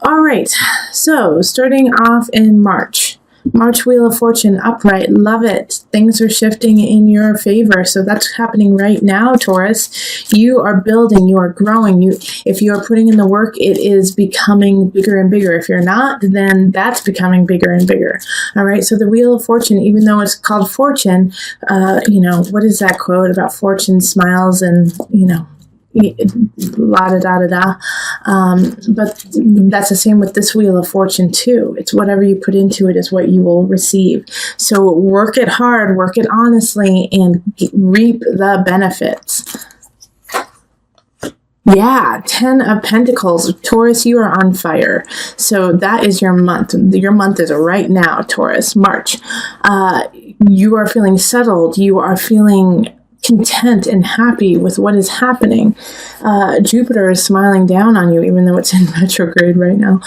All right, so starting off in March. March Wheel of Fortune upright. Love it. Things are shifting in your favor. So that's happening right now, Taurus. You are building, you are growing. If you are putting in the work, it is becoming bigger and bigger. If you're not, then that's becoming bigger and bigger. All right. So the Wheel of Fortune, even though it's called fortune, what is that quote about fortune smiles and, la da da da da. But that's the same with this Wheel of Fortune too. It's whatever you put into it is what you will receive. So work it hard, work it honestly, and reap the benefits. Yeah, 10 of Pentacles. Taurus, you are on fire. So that is your month. Your month is right now, Taurus, March. You are feeling settled. You are feeling content and happy with what is happening. Jupiter is smiling down on you, even though it's in retrograde right now.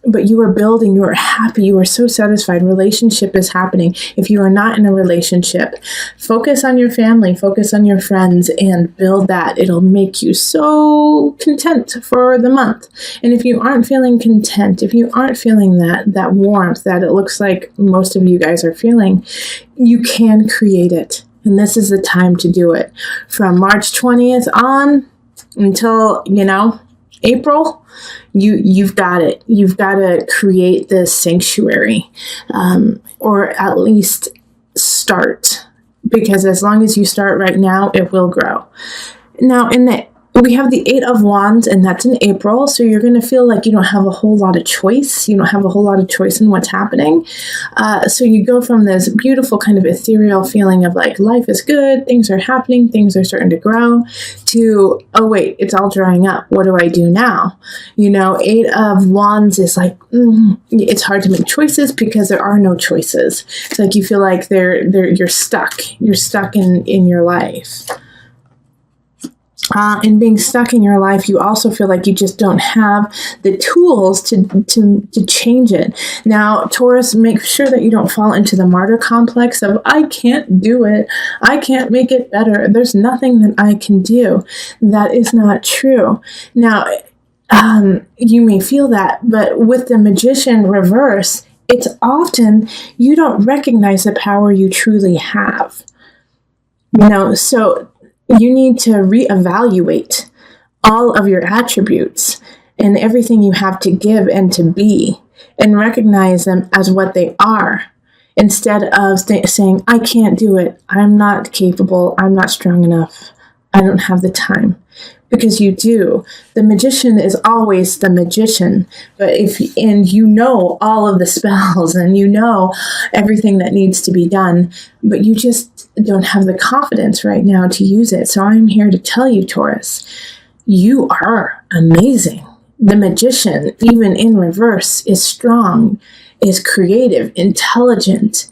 But you are building, you are happy, you are so satisfied. Relationship is happening. If you are not in a relationship, focus on your family, focus on your friends, and build that. It'll make you so content for the month. And if you aren't feeling content, if you aren't feeling that warmth that it looks like most of you guys are feeling, you can create it. And this is the time to do it. From March 20th on until, April, you've got it. You've got to create this sanctuary, or at least start. Because as long as you start right now, it will grow. Now, we have the 8 of Wands, and that's in April. So you're going to feel like you don't have a whole lot of choice. You don't have a whole lot of choice in what's happening. So you go from this beautiful kind of ethereal feeling of like life is good, things are happening, things are starting to grow, to, oh wait, it's all drying up. What do I do now? 8 of Wands is like, it's hard to make choices because there are no choices. It's like you feel like you're stuck. You're stuck in your life. And being stuck in your life, you also feel like you just don't have the tools to change it. Now, Taurus, make sure that you don't fall into the martyr complex of, I can't do it. I can't make it better. There's nothing that I can do. That is not true. Now, you may feel that, but with the Magician reverse, it's often you don't recognize the power you truly have. So you need to reevaluate all of your attributes and everything you have to give and to be, and recognize them as what they are, instead of saying, I can't do it, I'm not capable, I'm not strong enough, I don't have the time. Because you do. The magician is always the magician. And you know all of the spells and you know everything that needs to be done, but you just don't have the confidence right now to use it. So I'm here to tell you, Taurus, you are amazing. The magician, even in reverse, is strong, is creative, intelligent,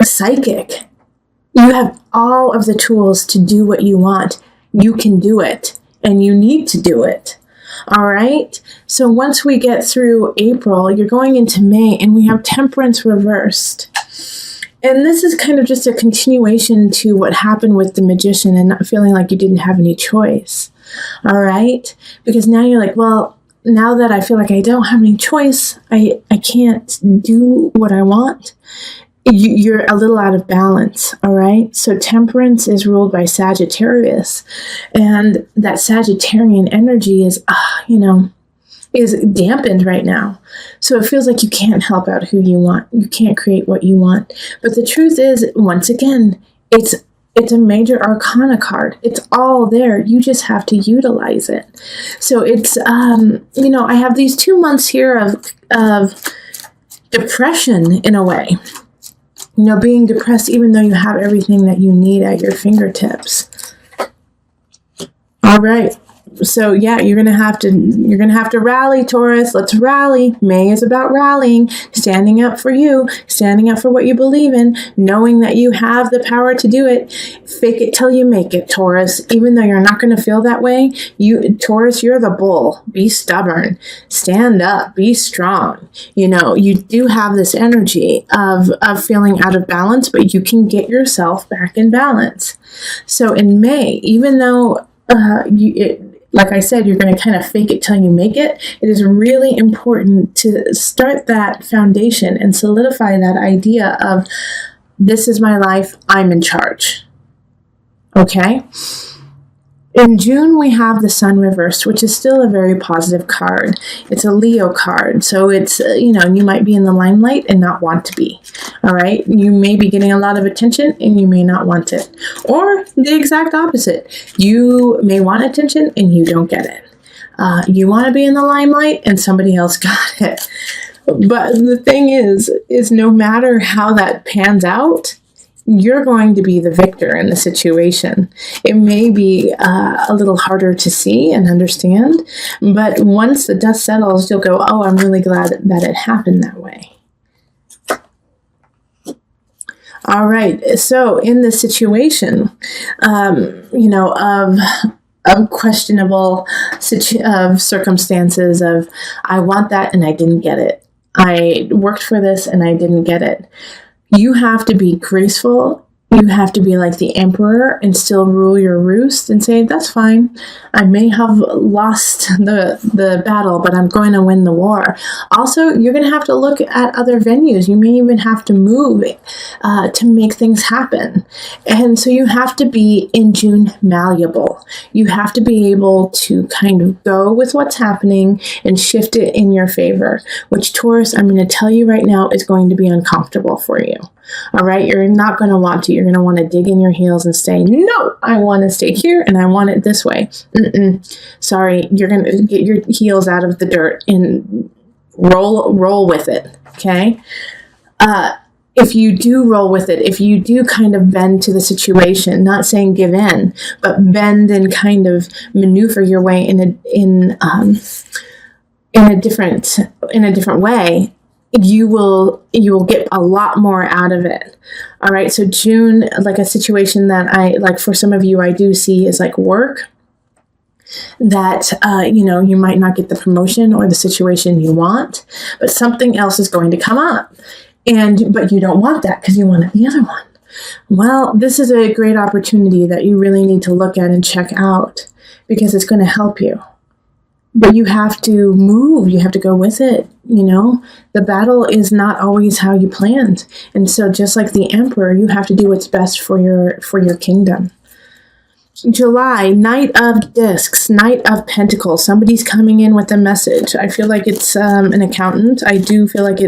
psychic. You have all of the tools to do what you want. You can do it, and you need to do it. All right? So once we get through April, you're going into May, and we have Temperance reversed. And this is kind of just a continuation to what happened with the Magician and not feeling like you didn't have any choice. All right? Because now you're like, well, now that I feel like I don't have any choice, I can't do what I want. You're a little out of balance, all right? So Temperance is ruled by Sagittarius, and that Sagittarian energy is dampened right now. So it feels like you can't help out who you want. You can't create what you want. But the truth is, once again, it's a major arcana card. It's all there. You just have to utilize it. So it's, I have these 2 months here of depression in a way. Being depressed even though you have everything that you need at your fingertips. All right. So yeah, you're gonna have to rally, Taurus. Let's rally. May is about rallying, standing up for you, standing up for what you believe in, knowing that you have the power to do it. Fake it till you make it, Taurus. Even though you're not going to feel that way, Taurus, you're the bull. Be stubborn. Stand up. Be strong. You do have this energy of feeling out of balance, but you can get yourself back in balance. So in May, even though like I said, you're going to kind of fake it till you make it. It is really important to start that foundation and solidify that idea of, this is my life, I'm in charge. Okay? In June, we have the Sun reversed, which is still a very positive card. It's a Leo card, so it's, you might be in the limelight and not want to be, all right? You may be getting a lot of attention and you may not want it. Or the exact opposite. You may want attention and you don't get it. You want to be in the limelight and somebody else got it. But the thing is no matter how that pans out, you're going to be the victor in the situation. It may be a little harder to see and understand, but once the dust settles, you'll go, oh, I'm really glad that it happened that way. All right. So in this situation, of questionable circumstances of, I want that and I didn't get it. I worked for this and I didn't get it. You have to be graceful. You have to be like the emperor and still rule your roost and say, that's fine. I may have lost the battle, but I'm going to win the war. Also, you're going to have to look at other venues. You may even have to move to make things happen. And so you have to be, in June, malleable. You have to be able to kind of go with what's happening and shift it in your favor, which, Taurus, I'm going to tell you right now, is going to be uncomfortable for you. All right, you're not going to want to. You're going to want to dig in your heels and say, no, I want to stay here and I want it this way. Sorry, you're going to get your heels out of the dirt and roll with it, okay? If you do roll with it, if you do kind of bend to the situation, not saying give in, but bend and kind of maneuver your way in a different way, you will get a lot more out of it. All right. So June, like a situation that like for some of you, I do see is like work that, you might not get the promotion or the situation you want, but something else is going to come up but you don't want that because you wanted the other one. Well, this is a great opportunity that you really need to look at and check out because it's going to help you. But you have to move. You have to go with it. The battle is not always how you planned. And so just like the emperor, you have to do what's best for your kingdom. July, Knight of Discs, Knight of Pentacles. Somebody's coming in with a message. I feel like it's an accountant. I do feel like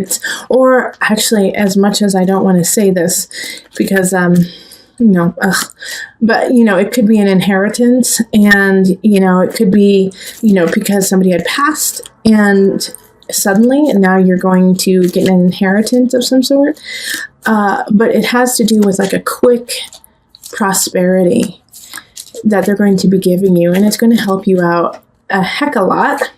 or actually, as much as I don't want to say this because, but it could be an inheritance and, it could be, because somebody had passed and suddenly, and now you're going to get an inheritance of some sort. But it has to do with like a quick prosperity that they're going to be giving you, and it's going to help you out a heck of a lot.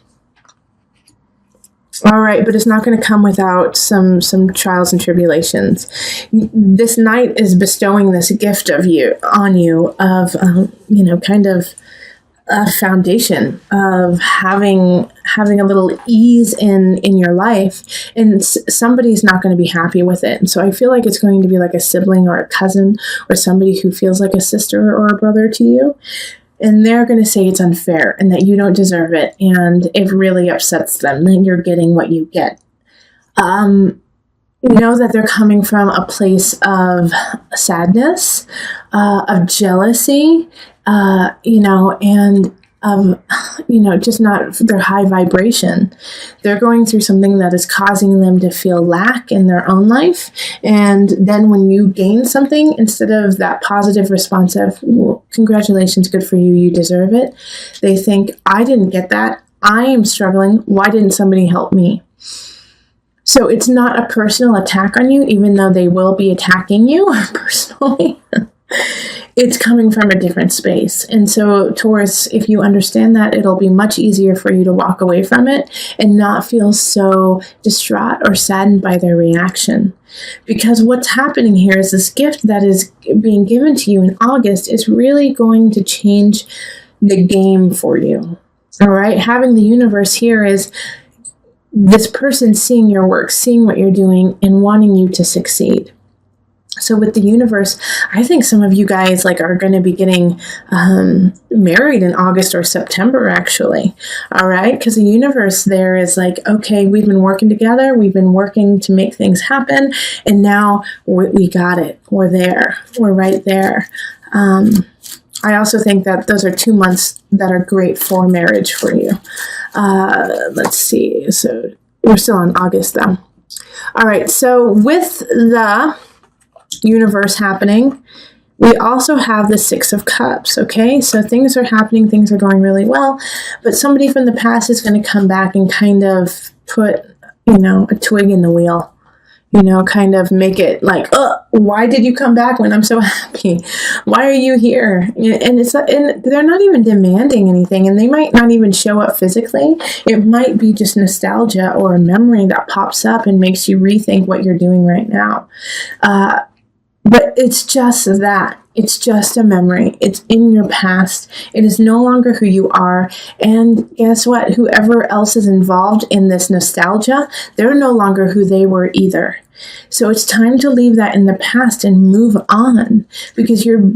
All right, but it's not going to come without some trials and tribulations. This knight is bestowing this gift on you of, kind of a foundation of having a little ease in your life, and somebody's not going to be happy with it. And so I feel like it's going to be like a sibling or a cousin or somebody who feels like a sister or a brother to you. And they're going to say it's unfair and that you don't deserve it. And it really upsets them that you're getting what you get. Know that they're coming from a place of sadness, of jealousy, and just not their high vibration. They're going through something that is causing them to feel lack in their own life. And then when you gain something, instead of that positive response of, well, congratulations, good for you, you deserve it, they think, I didn't get that. I am struggling. Why didn't somebody help me? So it's not a personal attack on you, even though they will be attacking you personally. It's coming from a different space. And so, Taurus, if you understand that, it'll be much easier for you to walk away from it and not feel so distraught or saddened by their reaction. Because what's happening here is this gift that is being given to you in August is really going to change the game for you. All right? Having the universe here is this person seeing your work, seeing what you're doing, and wanting you to succeed. So with the universe, I think some of you guys like are going to be getting married in August or September, actually. All right. Because the universe there is like, okay, we've been working together. We've been working to make things happen. And now we got it. We're there. We're right there. I also think that those are 2 months that are great for marriage for you. Let's see. So we're still in August though. All right. So with the universe happening, we also have the Six of Cups. Okay, so things are happening, things are going really well, but somebody from the past is going to come back and kind of put, a twig in the wheel, kind of make it like, oh, why did you come back when I'm so happy? Why are you here? And they're not even demanding anything, and they might not even show up physically. It might be just nostalgia or a memory that pops up and makes you rethink what you're doing right now. But it's just that. It's just a memory. It's in your past. It is no longer who you are. And guess what? Whoever else is involved in this nostalgia, they're no longer who they were either. So it's time to leave that in the past and move on, because you're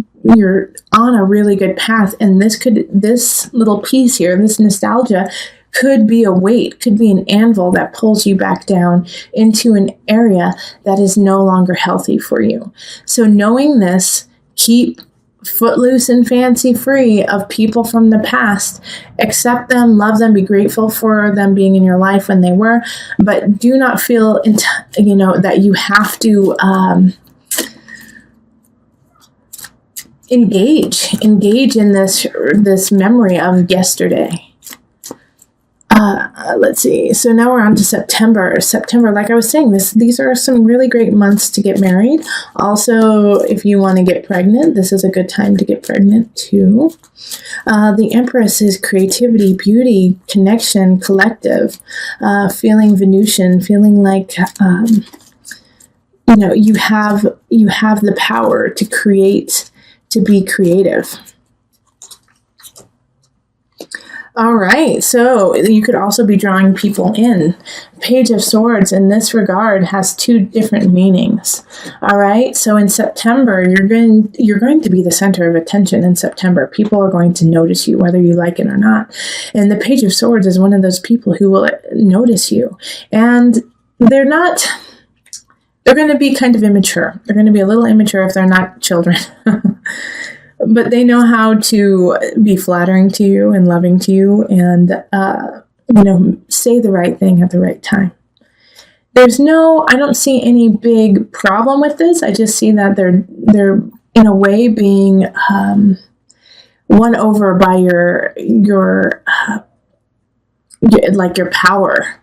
on a really good path. And this little piece here, this nostalgia, could be a weight, could be an anvil that pulls you back down into an area that is no longer healthy for you. So knowing this, keep footloose and fancy free of people from the past. Accept them, love them, be grateful for them being in your life when they were, but do not feel, that you have to engage in this memory of yesterday. Let's see. So now we're on to September. September, like I was saying, these are some really great months to get married. Also, if you want to get pregnant, this is a good time to get pregnant too. The Empress is creativity, beauty, connection, collective, feeling Venusian, feeling like you have the power to create, to be creative. All right, so you could also be drawing people in. Page of Swords in this regard has 2 different meanings. All right, so in September, you're going to be the center of attention in September. People are going to notice you, whether you like it or not. And the Page of Swords is one of those people who will notice you. And they're going to be kind of immature. They're going to be a little immature if they're not children. But they know how to be flattering to you and loving to you and, say the right thing at the right time. I don't see any big problem with this. I just see that they're in a way being won over by your power.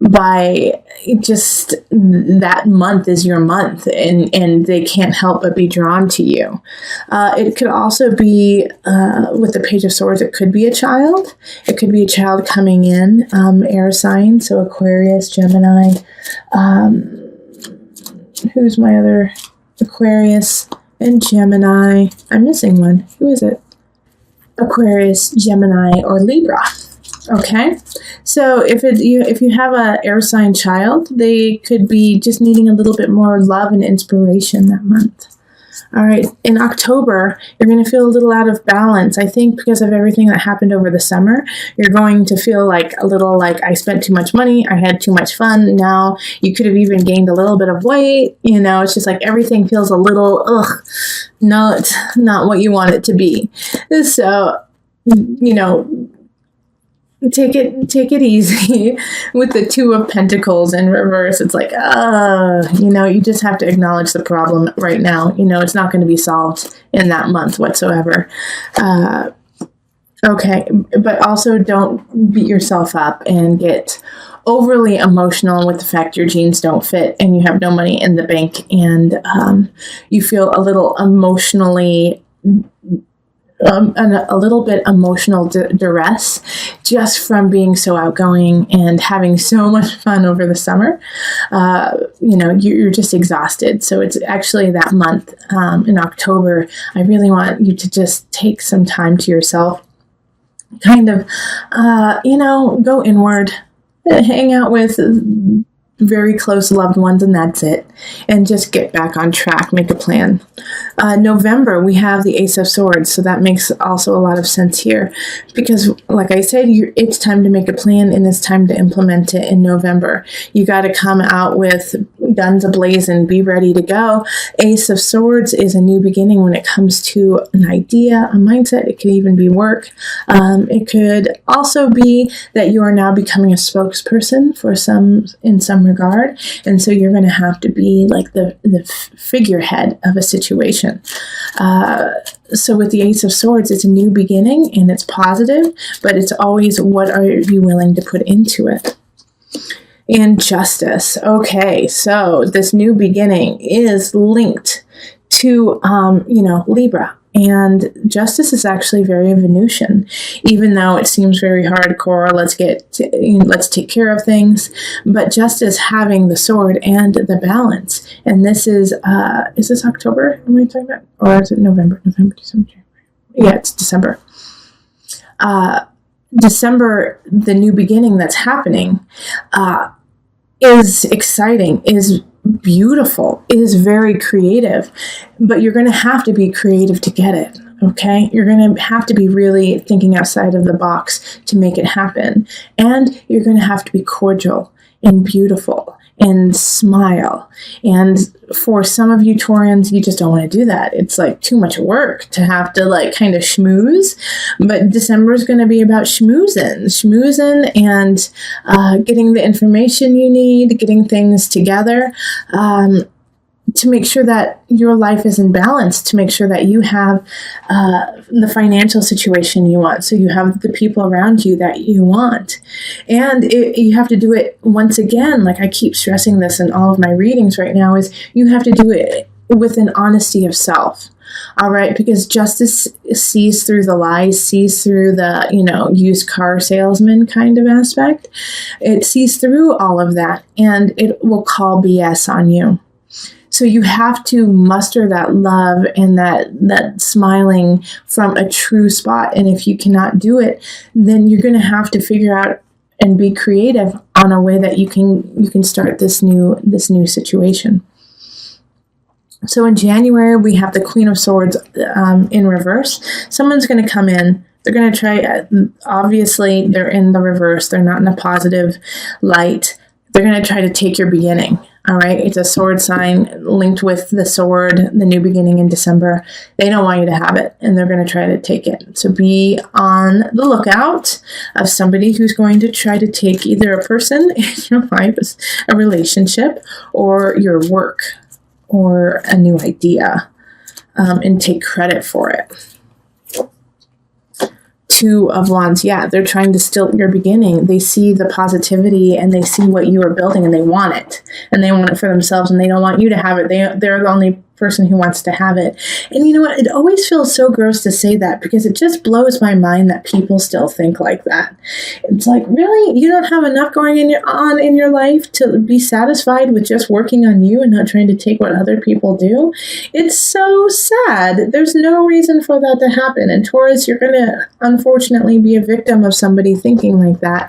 By just that month is your month, and they can't help but be drawn to you. It could also be, with the Page of Swords, it could be a child. It could be a child coming in, air sign, so Aquarius, Gemini. Who's my other? Aquarius and Gemini. I'm missing one. Who is it? Aquarius, Gemini, or Libra. Okay, so if you have a air sign child, they could be just needing a little bit more love and inspiration that month. All right, in October, you're going to feel a little out of balance. I think because of everything that happened over the summer, you're going to feel like a little like I spent too much money, I had too much fun. Now you could have even gained a little bit of weight. It's just like everything feels a little, no, it's not what you want it to be. So, take it easy with the 2 of Pentacles in reverse. It's like, you just have to acknowledge the problem right now. It's not going to be solved in that month whatsoever. Okay, but also don't beat yourself up and get overly emotional with the fact your jeans don't fit and you have no money in the bank, and you feel a little emotionally a little bit emotional duress just from being so outgoing and having so much fun over the summer. You're just exhausted. So it's actually that month in October. I really want you to just take some time to yourself, kind of, go inward, hang out with very close loved ones, and that's it. And just get back on track, make a plan. November, we have the Ace of Swords, so that makes also a lot of sense here. Because, like I said, it's time to make a plan, and it's time to implement it in November. You got to come out with guns ablazing, be ready to go. Ace of Swords is a new beginning when it comes to an idea, a mindset. It could even be work. It could also be that you are now becoming a spokesperson for in some regard, and so you're going to have to be like the figurehead of a situation. So with the Ace of Swords, it's a new beginning and it's positive, but it's always what are you willing to put into it. And Justice. Okay, so this new beginning is linked to, Libra. And Justice is actually very Venusian, even though it seems very hardcore. Let's take care of things. But Justice having the sword and the balance. And this is this October? Am I talking about? Or is it November? November, December, January. Yeah, it's December. December, the new beginning that's happening, is exciting, is beautiful, is very creative, but you're going to have to be creative to get it. Okay, you're going to have to be really thinking outside of the box to make it happen, and you're going to have to be cordial and beautiful and smile. And for some of you Taurians, you just don't want to do that. It's like too much work to have to like kind of schmooze. But December is going to be about schmoozing and getting the information you need, getting things together, to make sure that your life is in balance, to make sure that you have the financial situation you want, so you have the people around you that you want. And you have to do it once again, like I keep stressing this in all of my readings right now, is you have to do it with an honesty of self. All right, because Justice sees through the lies, sees through the, used car salesman kind of aspect. It sees through all of that, and it will call BS on you. So you have to muster that love and that smiling from a true spot. And if you cannot do it, then you're going to have to figure out and be creative on a way that you can start this new situation. So in January, we have the Queen of Swords in reverse. Someone's going to come in. They're going to try, obviously, they're in the reverse. They're not in a positive light. They're going to try to take your beginning. All right, it's a sword sign linked with the sword, the new beginning in December. They don't want you to have it, and they're going to try to take it. So be on the lookout of somebody who's going to try to take either a person in your life, a relationship, or your work, or a new idea, and take credit for it. Two of Wands, they're trying to still your beginning. They see the positivity and they see what you are building, and they want it. And they want it for themselves, and they don't want you to have it. They're the only person who wants to have it. And you know what? It always feels so gross to say that, because it just blows my mind that people still think like that. It's like, really? You don't have enough going on in your life to be satisfied with just working on you and not trying to take what other people do? It's so sad. There's no reason for that to happen. And Taurus, you're going to unfortunately be a victim of somebody thinking like that.